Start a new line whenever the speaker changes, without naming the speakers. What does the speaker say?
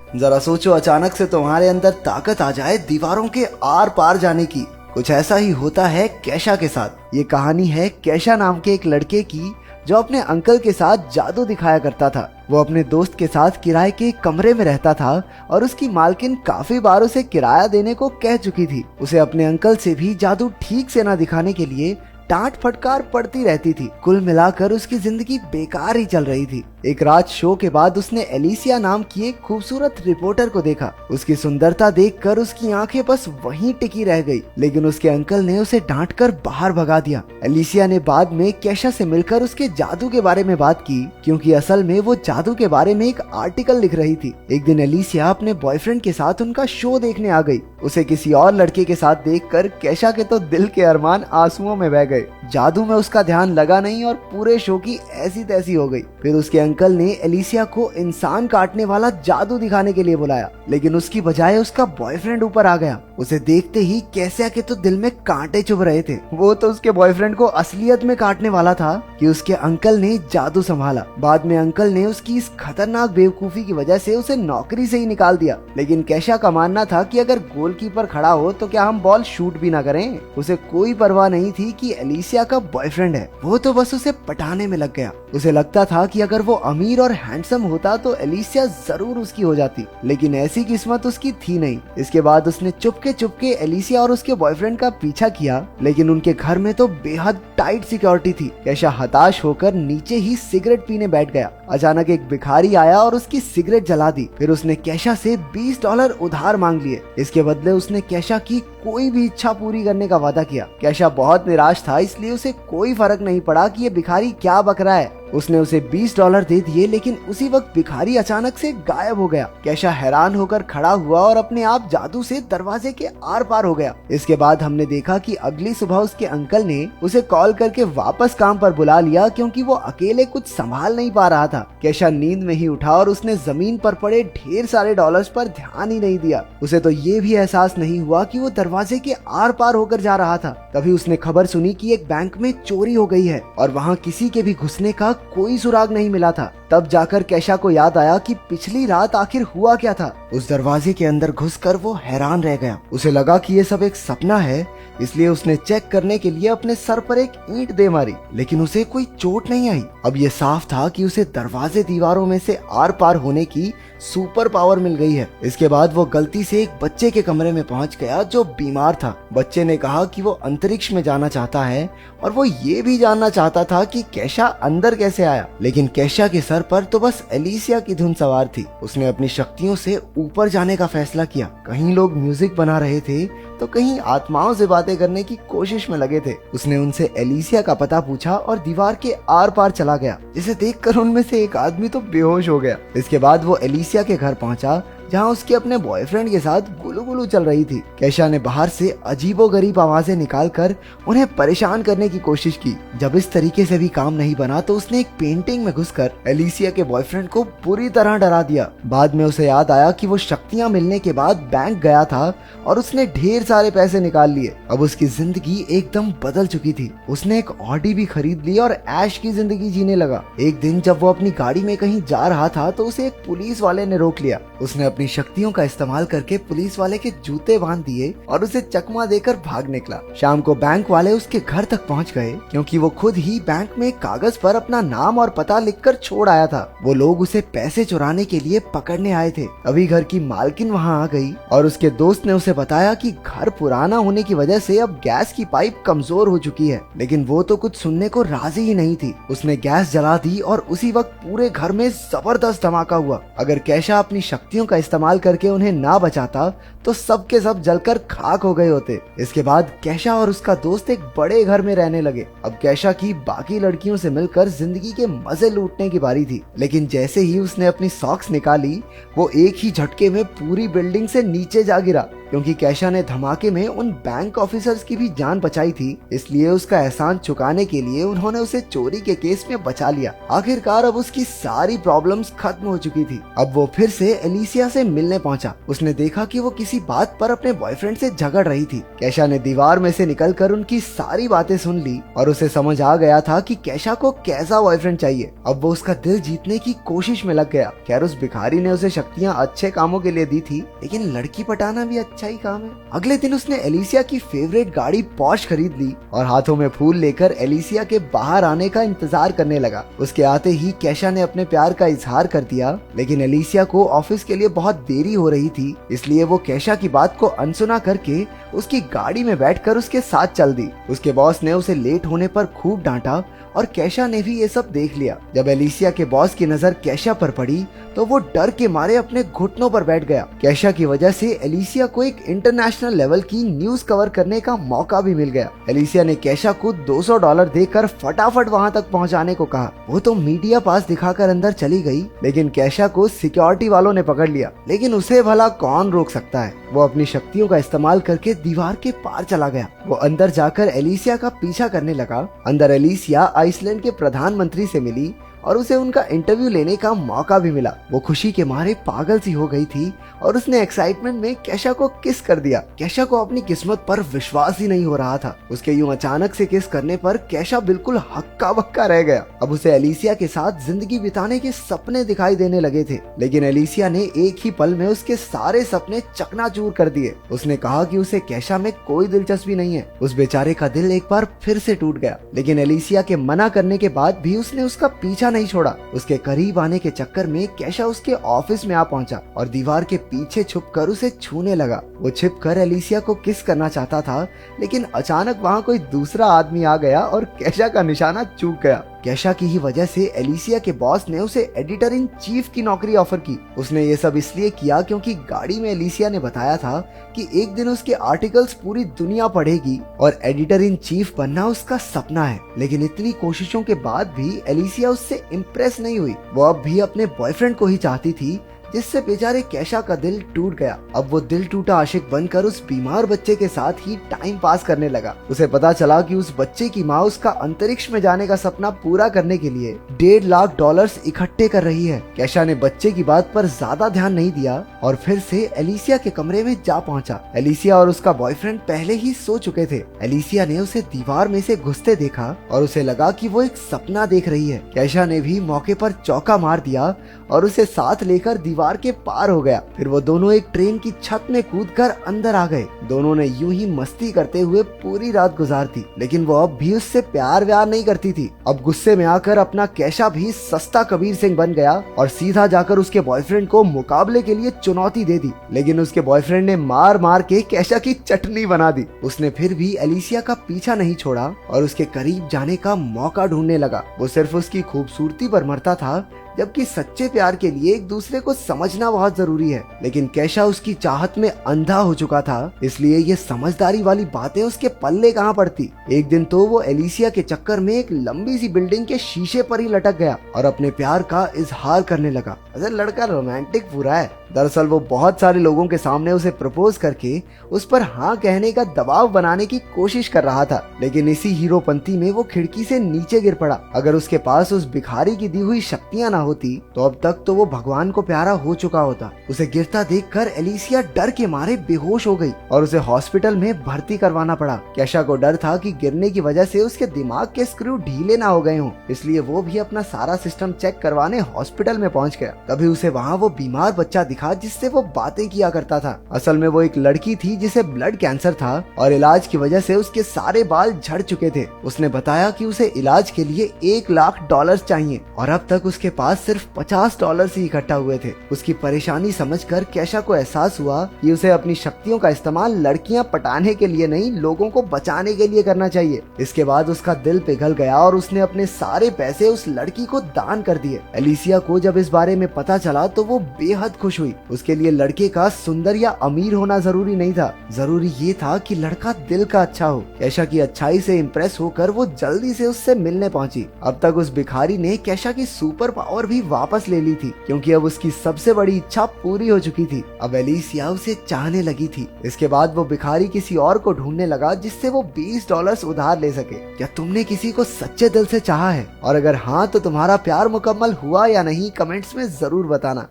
जरा सोचो, अचानक से तुम्हारे अंदर ताकत आ जाए दीवारों के आर पार जाने की। कुछ ऐसा ही होता है केशा के साथ। ये कहानी है केशा नाम के एक लड़के की जो अपने अंकल के साथ जादू दिखाया करता था। वो अपने दोस्त के साथ किराए के कमरे में रहता था और उसकी मालकिन काफी बार उसे किराया देने को कह चुकी थी। उसे अपने अंकल से भी जादू ठीक से ना दिखाने के लिए डांट फटकार पड़ती रहती थी। कुल मिलाकर उसकी जिंदगी बेकार ही चल रही थी। एक रात शो के बाद उसने एलिसिया नाम की एक खूबसूरत रिपोर्टर को देखा। उसकी सुंदरता देखकर उसकी आंखें बस वहीं टिकी रह गई, लेकिन उसके अंकल ने उसे डांटकर बाहर भगा दिया। एलिसिया ने बाद में केशा से मिलकर उसके जादू के बारे में बात की, क्योंकि असल में वो जादू के बारे में एक आर्टिकल लिख रही थी। एक दिन एलिसिया अपने बॉयफ्रेंड के साथ उनका शो देखने आ गई। उसे किसी और लड़के के साथ देखकर केशा के तो दिल के अरमान आंसुओं में बह गए। जादू में उसका ध्यान लगा नहीं और पूरे शो की ऐसी तैसी हो गई। फिर उसके अंकल ने एलिसिया को इंसान काटने वाला जादू दिखाने के लिए बुलाया, लेकिन उसकी बजाय उसका बॉयफ्रेंड ऊपर आ गया। उसे देखते ही केशा के तो दिल में कांटे चुभ रहे थे। वो तो उसके बॉयफ्रेंड को असलियत में काटने वाला था कि उसके अंकल ने जादू संभाला। बाद में अंकल ने उसकी इस खतरनाक बेवकूफी की वजह से उसे नौकरी से ही निकाल दिया। लेकिन केशा का मानना था कि अगर गोलकीपर खड़ा हो तो क्या हम बॉल शूट भी ना करें। उसे कोई परवाह नहीं थी कि एलिसिया का बॉयफ्रेंड है, वो तो बस उसे पटाने में लग गया। उसे लगता था कि अगर वो अमीर और हैंडसम होता तो एलिसिया जरूर उसकी हो जाती, लेकिन ऐसी किस्मत उसकी थी नहीं। इसके बाद उसने चुपके एलिसिया और उसके बॉयफ्रेंड का पीछा किया, लेकिन उनके घर में तो बेहद टाइट सिक्योरिटी थी। केशा हताश होकर नीचे ही सिगरेट पीने बैठ गया। अचानक एक भिखारी आया और उसकी सिगरेट जला दी। फिर उसने केशा से $20 उधार मांग लिए। इसके बदले उसने केशा की कोई भी इच्छा पूरी करने का वादा किया। केशा बहुत निराश था, इसलिए उसे कोई फर्क नहीं पड़ा कि ये भिखारी क्या बक रहा है। उसने उसे $20 दे दिए, लेकिन उसी वक्त भिखारी अचानक से गायब हो गया। केशा हैरान होकर खड़ा हुआ और अपने आप जादू से दरवाजे के आर पार हो गया। इसके बाद हमने देखा कि अगली सुबह उसके अंकल ने उसे कॉल करके वापस काम पर बुला लिया, क्योंकि वो अकेले कुछ संभाल नहीं पा रहा था। केशा नींद में ही उठा और उसने जमीन पर पड़े ढेर सारे डॉलर्स पर ध्यान ही नहीं दिया। उसे तो ये भी एहसास नहीं हुआ कि वो दरवाजे के आर पार होकर जा रहा था। तभी उसने खबर सुनी कि एक बैंक में चोरी हो गई है और वहाँ किसी के भी घुसने का कोई सुराग नहीं मिला था। तब जाकर केशा को याद आया कि पिछली रात आखिर हुआ क्या था। उस दरवाजे के अंदर घुसकर वो हैरान रह गया। उसे लगा कि ये सब एक सपना है, इसलिए उसने चेक करने के लिए अपने सर पर एक ईंट दे मारी, लेकिन उसे कोई चोट नहीं आई। अब ये साफ था कि उसे दरवाजे दीवारों में से आर पार होने की सुपर पावर मिल गई है। इसके बाद वो गलती से एक बच्चे के कमरे में पहुंच गया जो बीमार था। बच्चे ने कहा कि वो अंतरिक्ष में जाना चाहता है और वो ये भी जानना चाहता था कि केशा अंदर कैसे आया। लेकिन केशा के सर पर तो बस एलिसिया की धुन सवार थी। उसने अपनी शक्तियों से ऊपर जाने का फैसला किया। कहीं लोग म्यूजिक बना रहे थे तो कहीं आत्माओं से बातें करने की कोशिश में लगे थे। उसने उनसे एलिसिया का पता पूछा और दीवार के आर पार चला गया, जिसे देखकर उनमें से एक आदमी तो बेहोश हो गया। इसके बाद वो एलिसिया के घर पहुंचा, जहां उसके अपने बॉयफ्रेंड के साथ गुलू चल रही थी। केशा ने बाहर से अजीबोगरीब आवाजें निकालकर उन्हें परेशान करने की कोशिश की। जब इस तरीके से भी काम नहीं बना तो उसने एक पेंटिंग में घुसकर एलिसिया के बॉयफ्रेंड को बुरी तरह डरा दिया। बाद में उसे याद आया कि वो शक्तियां मिलने के बाद बैंक गया था और उसने ढेर सारे पैसे निकाल लिए। अब उसकी जिंदगी एकदम बदल चुकी थी। उसने एक ऑडी भी खरीद ली और ऐश की जिंदगी जीने लगा। एक दिन जब वो अपनी गाड़ी में कहीं जा रहा था तो उसे एक पुलिस वाले ने रोक लिया। उसने अपनी शक्तियों का इस्तेमाल करके पुलिस वाले के जूते बांध दिए और उसे चकमा देकर भाग निकला। शाम को बैंक वाले उसके घर तक पहुंच गए, क्योंकि वो खुद ही बैंक में कागज पर अपना नाम और पता लिखकर छोड़ आया था। वो लोग उसे पैसे चुराने के लिए पकड़ने आए थे। अभी घर की मालकिन वहां आ गई और उसके दोस्त ने उसे बताया कि घर पुराना होने की वजह से अब गैस की पाइप कमजोर हो चुकी है, लेकिन वो तो कुछ सुनने को राजी ही नहीं थी। उसने गैस जला दी और उसी वक्त पूरे घर में जबरदस्त धमाका हुआ। अगर केशा अपनी शक्तियों का इस्तेमाल करके उन्हें ना बचाता तो सब के सब जलकर खाक हो गए होते। इसके बाद केशा और उसका दोस्त एक बड़े घर में रहने लगे। अब केशा की बाकी लड़कियों से मिलकर जिंदगी के मजे लूटने की बारी थी, लेकिन जैसे ही उसने अपनी सॉक्स निकाली वो एक ही झटके में पूरी बिल्डिंग से नीचे जा गिरा। क्योंकि कैशा ने धमाके में उन बैंक ऑफिसर्स की भी जान बचाई थी, इसलिए उसका एहसान चुकाने के लिए उन्होंने उसे चोरी के केस में बचा लिया। आखिरकार अब उसकी सारी प्रॉब्लम्स खत्म हो चुकी थी। अब वो फिर से एलिसिया से मिलने पहुंचा। उसने देखा कि वो किसी बात पर अपने बॉयफ्रेंड से झगड़ रही थी। कैशा ने दीवार में से निकलकर उनकी सारी बातें सुन ली और उसे समझ आ गया था कि कैशा को कैसा बॉयफ्रेंड चाहिए। अब वो उसका दिल जीतने की कोशिश में लग गया। खैर उस भिखारी ने उसे शक्तियाँ अच्छे कामों के लिए दी थी, लेकिन लड़की पटाना भी अच्छा ही काम है। अगले दिन उसने एलिसिया की फेवरेट गाड़ी पॉर्श खरीद ली और हाथों में फूल लेकर एलिसिया के बाहर आने का इंतजार करने लगा। उसके आते ही कैशा ने अपने प्यार का इजहार कर दिया, लेकिन एलिसिया को ऑफिस के लिए बहुत देरी हो रही थी, इसलिए वो कैशा की बात को अनसुना करके उसकी गाड़ी में बैठकर उसके साथ चल दी। उसके बॉस ने उसे लेट होने पर खूब डांटा और कैशा ने भी ये सब देख लिया। जब एलिसिया के बॉस की नजर कैशा पर पड़ी तो वो डर के मारे अपने घुटनों पर बैठ गया। कैशा की वजह से एलिसिया को एक इंटरनेशनल लेवल की न्यूज कवर करने का मौका भी मिल गया। एलिसिया ने कैशा को $200 देकर फटाफट वहां तक पहुंचाने को कहा। वो तो मीडिया पास दिखाकर अंदर चली गई, लेकिन कैशा को सिक्योरिटी वालों ने पकड़ लिया। लेकिन उसे भला कौन रोक सकता है। वो अपनी शक्तियों का इस्तेमाल करके दीवार के पार चला गया। वो अंदर जाकर एलिसिया का पीछा करने लगा। अंदर एलिसिया आइसलैंड के प्रधानमंत्री से मिली और उसे उनका इंटरव्यू लेने का मौका भी मिला। वो खुशी के मारे पागल सी हो गई थी और उसने एक्साइटमेंट में कैशा को किस कर दिया। कैशा को अपनी किस्मत पर विश्वास ही नहीं हो रहा था। उसके यूं अचानक से किस करने पर कैशा बिल्कुल हक्का बक्का रह गया। अब उसे एलिसिया के साथ जिंदगी बिताने के सपने दिखाई देने लगे थे, लेकिन एलिसिया ने एक ही पल में उसके सारे सपने चकनाचूर कर दिए। उसने कहा कि उसे कैशा में कोई दिलचस्पी नहीं है। उस बेचारे का दिल एक बार फिर से टूट गया, लेकिन एलिसिया के मना करने के बाद भी उसने उसका पीछा नहीं छोड़ा। उसके करीब आने के चक्कर में कैशा उसके ऑफिस में आ पहुंचा और दीवार के पीछे छुपकर उसे छूने लगा। वो छिपकर एलिसिया को किस करना चाहता था, लेकिन अचानक वहां कोई दूसरा आदमी आ गया और कैशा का निशाना चूक गया। कैशा की ही वजह से एलिसिया के बॉस ने उसे एडिटर इन चीफ की नौकरी ऑफर की। उसने ये सब इसलिए किया क्योंकि गाड़ी में एलिसिया ने बताया था कि एक दिन उसके आर्टिकल्स पूरी दुनिया पढ़ेगी और एडिटर इन चीफ बनना उसका सपना है। लेकिन इतनी कोशिशों के बाद भी एलिसिया उससे इम्प्रेस नहीं हुई। वो अब भी अपने बॉयफ्रेंड को ही चाहती थी, जिससे बेचारे कैशा का दिल टूट गया। अब वो दिल टूटा आशिक बनकर उस बीमार बच्चे के साथ ही टाइम पास करने लगा। उसे पता चला कि उस बच्चे की माँ उसका अंतरिक्ष में जाने का सपना पूरा करने के लिए $1.5 लाख इकट्ठे कर रही है। कैशा ने बच्चे की बात पर ज्यादा ध्यान नहीं दिया और फिर से एलिसिया के कमरे में जा पहुंचा। एलिसिया और उसका बॉयफ्रेंड पहले ही सो चुके थे। एलिसिया ने उसे दीवार में से घुसते देखा और उसे लगा कि वो एक सपना देख रही है। कैशा ने भी मौके पर चौका मार दिया और उसे साथ लेकर दीवार के पार हो गया। फिर वो दोनों एक ट्रेन की छत में कूदकर अंदर आ गए। दोनों ने यूं ही मस्ती करते हुए पूरी रात गुजार दी, लेकिन वो अब भी उससे प्यार व्यार नहीं करती थी। अब गुस्से में आकर अपना कैशा भी सस्ता कबीर सिंह बन गया और सीधा जाकर उसके बॉयफ्रेंड को मुकाबले के लिए चुनौती दे दी। लेकिन उसके बॉयफ्रेंड ने मार मार के कैशा की चटनी बना दी। उसने फिर भी एलिसिया का पीछा नहीं छोड़ा और उसके करीब जाने का मौका ढूंढने लगा। वो सिर्फ उसकी खूबसूरती पर मरता था, जबकि सच्चे प्यार के लिए एक दूसरे को समझना बहुत जरूरी है। लेकिन कैशा उसकी चाहत में अंधा हो चुका था, इसलिए ये समझदारी वाली बातें उसके पल्ले कहाँ पड़ती। एक दिन तो वो एलिसिया के चक्कर में एक लंबी सी बिल्डिंग के शीशे पर ही लटक गया और अपने प्यार का इजहार करने लगा। अरे लड़का रोमांटिक पूरा है। दरअसल वो बहुत सारे लोगों के सामने उसे प्रपोज करके उस पर हाँ कहने का दबाव बनाने की कोशिश कर रहा था, लेकिन इसी हीरोपंती में वो खिड़की से नीचे गिर पड़ा। अगर उसके पास उस भिखारी की दी हुई शक्तियां ना होती तो अब तक तो वो भगवान को प्यारा हो चुका होता। उसे गिरता देखकर एलिसिया डर के मारे बेहोश हो गई और उसे हॉस्पिटल में भर्ती करवाना पड़ा। कैशा को डर था कि गिरने की वजह से उसके दिमाग के स्क्रू ढीले ना हो गए हों, इसलिए वो भी अपना सारा सिस्टम चेक करवाने हॉस्पिटल में पहुंच गया। तभी उसे वहाँ वो बीमार बच्चा दिखा जिससे वो बातें किया करता था। असल में वो एक लड़की थी जिसे ब्लड कैंसर था और इलाज की वजह से उसके सारे बाल झड़ चुके थे। उसने बताया कि उसे इलाज के लिए $1 लाख चाहिए और अब तक उसके पास सिर्फ $50 ही इकट्ठा हुए थे। उसकी परेशानी समझकर कैशा को एहसास हुआ कि उसे अपनी शक्तियों का इस्तेमाल लड़कियां पटाने के लिए नहीं, लोगों को बचाने के लिए करना चाहिए। इसके बाद उसका दिल पिघल गया और उसने अपने सारे पैसे उस लड़की को दान कर दिए। एलिसिया को जब इस बारे में पता चला तो वो बेहद खुश हुई। उसके लिए लड़के का सुंदर या अमीर होना जरूरी नहीं था, जरूरी ये था कि लड़का दिल का अच्छा हो। कैशा की अच्छाई से इम्प्रेस होकर वो जल्दी से उससे मिलने पहुंची। अब तक उस भिखारी ने कैशा की सुपर पावर भी वापस ले ली थी, क्योंकि अब उसकी सबसे बड़ी इच्छा पूरी हो चुकी थी। अब एलिसिया उसे चाहने लगी थी। इसके बाद वो भिखारी किसी और को ढूंढने लगा जिससे वो $20 उधार ले सके। क्या तुमने किसी को सच्चे दिल से चाहा है? और अगर हाँ तो तुम्हारा प्यार मुकम्मल हुआ या नहीं, कमेंट्स में जरूर बताना।